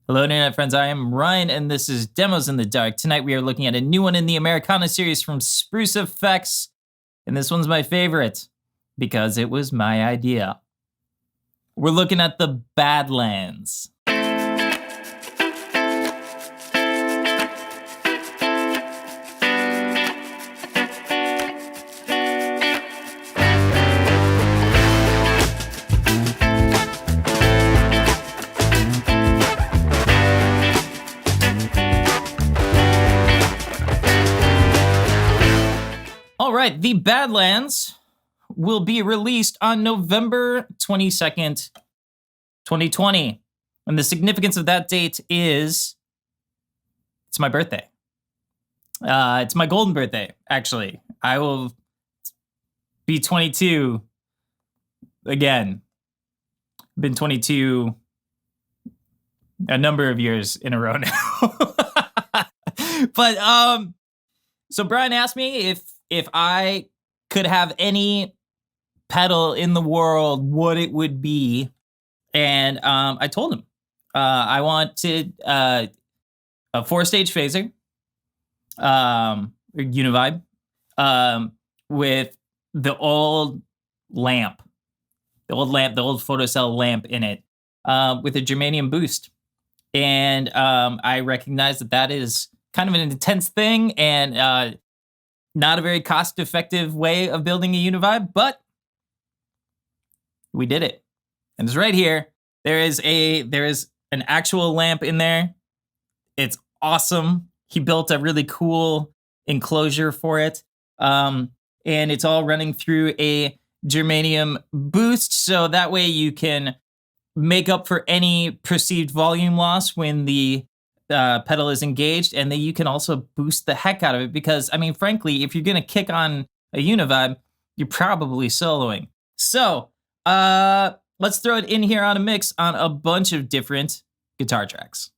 Hello, Internet friends. I am Ryan, and this is Demos in the Dark. Tonight, we are looking at a new one in the Americana series from Spruce Effects, and this one's my favorite because it was my idea. We're looking at the Badlands. All right, the Badlands will be released on November 22nd, 2020. And the significance of that date is it's my birthday. It's my golden birthday, actually. I will be 22 again. Been 22 a number of years in a row now. But so Brian asked me if I could have any pedal in the world, what it would be. And I told him I wanted a 4-stage phaser, Univibe, with the old lamp, the old photocell lamp in it, with a Germanium boost. And I recognize that is kind of an intense thing and not a very cost-effective way of building a Univibe, but we did it. And it's right here. There is an actual lamp in there. It's awesome. He built a really cool enclosure for it. And it's all running through a Germanium boost, so that way you can make up for any perceived volume loss when the pedal is engaged, and then you can also boost the heck out of it because, I mean, frankly, if you're going to kick on a Univibe, you're probably soloing. So, let's throw it in here on a mix on a bunch of different guitar tracks.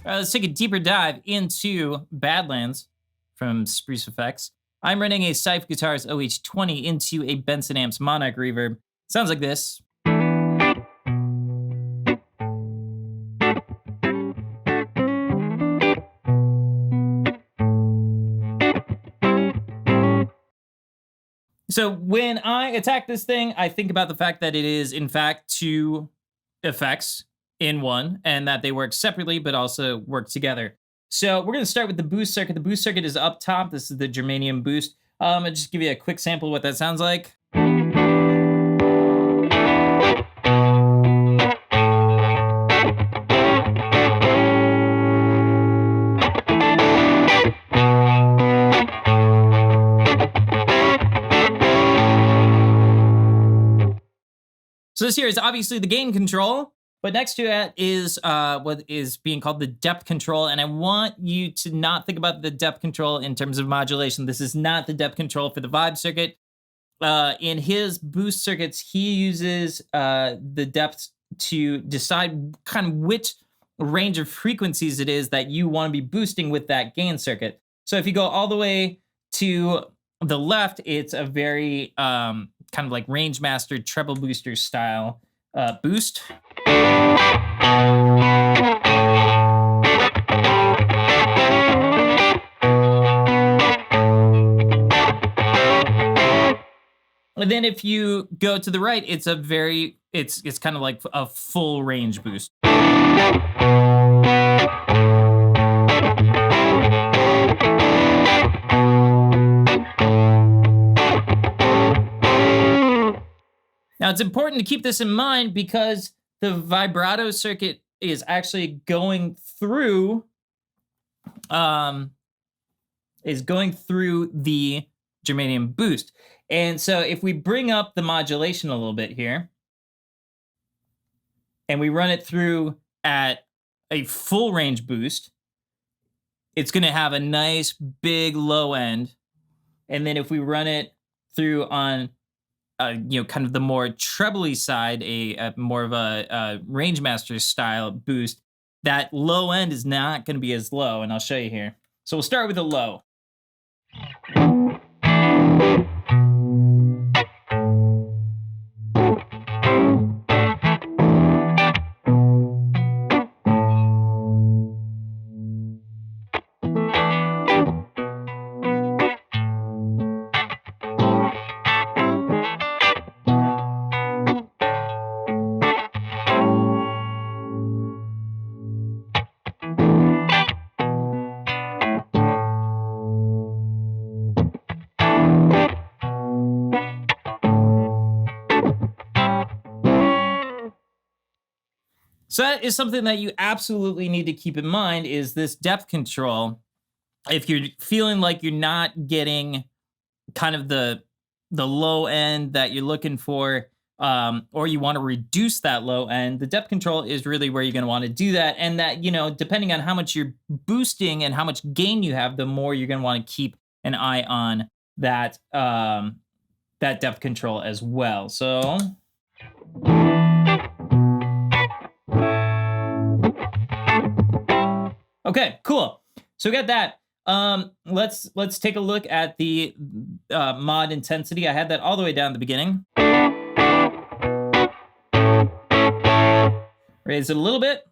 Let's take a deeper dive into Badlands from Spruce Effects. I'm running a Seuf Guitars OH20 into a Benson amps Monarch reverb. Sounds like this. So when I attack this thing, I think about the fact that it is, in fact, two effects in one, and that they work separately, but also work together. So we're going to start with the boost circuit. The boost circuit is up top. This is the Germanium boost. I'll just give you a quick sample of what that sounds like. So this here is obviously the gain control, but next to it is what is being called the depth control. And I want you to not think about the depth control in terms of modulation. This is not the depth control for the Vibe circuit. In his boost circuits, he uses the depth to decide kind of which range of frequencies it is that you want to be boosting with that gain circuit. So if you go all the way to the left, it's a very kind of like range master treble booster style boost. And then if you go to the right, it's a very, it's kind of like a full range boost. Now it's important to keep this in mind because the vibrato circuit is actually going through the germanium boost. And so if we bring up the modulation a little bit here, and we run it through at a full range boost, it's gonna have a nice big low end. And then if we run it through on kind of the more trebly side, a more of a range master style boost, that low end is not gonna be as low, and I'll show you here. So we'll start with the low. So that is something that you absolutely need to keep in mind, is this depth control. If you're feeling like you're not getting kind of the low end that you're looking for, or you want to reduce that low end, the depth control is really where you're going to want to do that. And that, depending on how much you're boosting and how much gain you have, the more you're going to want to keep an eye on that, that depth control as well. So okay, cool. So we got that. Let's take a look at the mod intensity. I had that all the way down at the beginning. Raise it a little bit.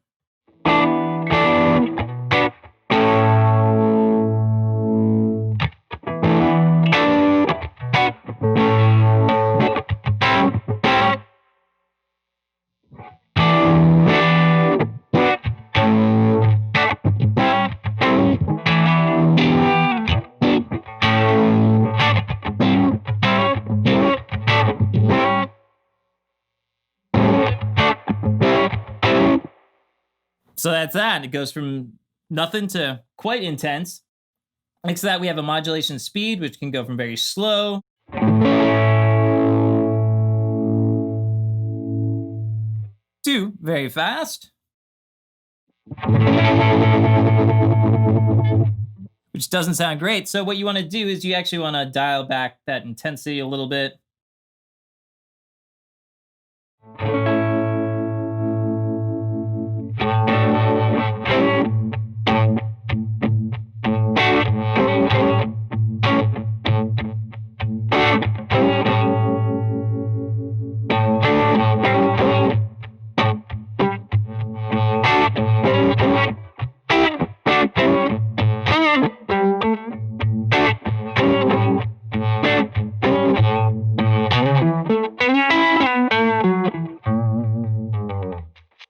So that's that. It goes from nothing to quite intense. Next to that, we have a modulation speed, which can go from very slow to very fast, which doesn't sound great. So what you want to do is you actually want to dial back that intensity a little bit.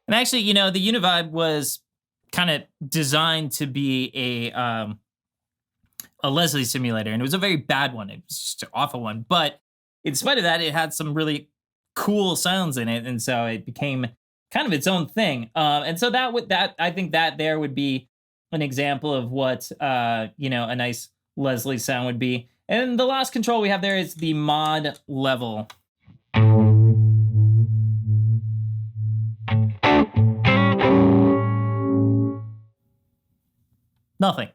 And actually, the Univibe was kind of designed to be a Leslie simulator, and it was a very bad one. It was just an awful one. But in spite of that, it had some really cool sounds in it, and so it became kind of its own thing. And so I think that there would be an example of what a nice Leslie sound would be. And the last control we have there is the mod level. Nothing.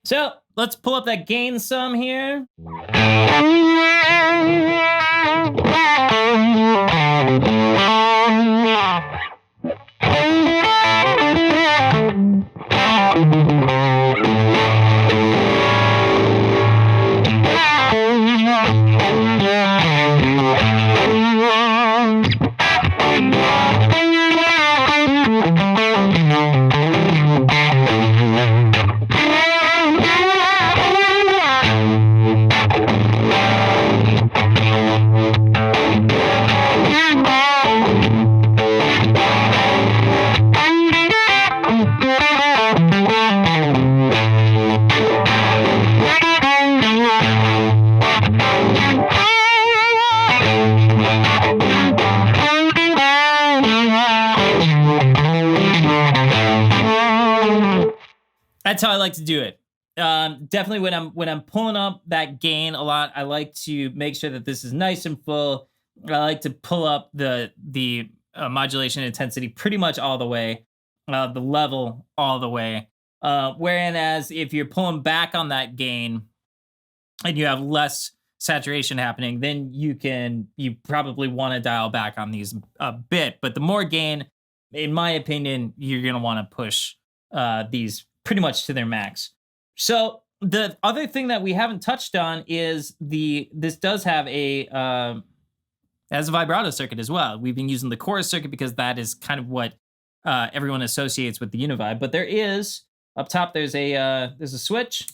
So let's pull up that gain sum here. That's how I like to do it. Definitely when I'm pulling up that gain a lot, I like to make sure that this is nice and full. I like to pull up the modulation intensity pretty much all the way, the level all the way. Whereas if you're pulling back on that gain and you have less saturation happening, then you probably want to dial back on these a bit. But the more gain, in my opinion, you're gonna want to push these pretty much to their max. So the other thing that we haven't touched on is this does have has a vibrato circuit as well. We've been using the chorus circuit because that is kind of what everyone associates with the Univibe. But there is up top. There's a switch.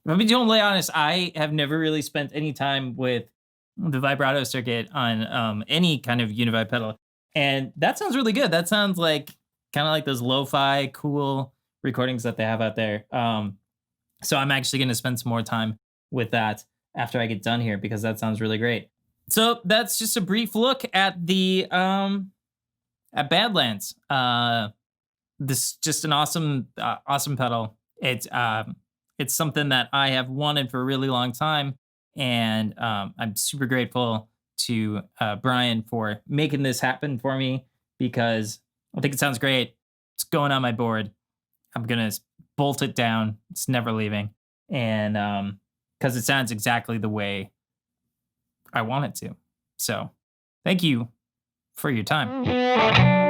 If I'm being totally honest, I have never really spent any time with the vibrato circuit on any kind of Univibe pedal, and that sounds really good. That sounds like kind of like those lo-fi, cool recordings that they have out there. So I'm actually going to spend some more time with that after I get done here because that sounds really great. So that's just a brief look at the at Badlands. This is just an awesome pedal. It's something that I have wanted for a really long time, and I'm super grateful to Brian for making this happen for me because I think it sounds great. It's going on my board. I'm gonna bolt it down. It's never leaving, and because it sounds exactly the way I want it to. So, thank you for your time.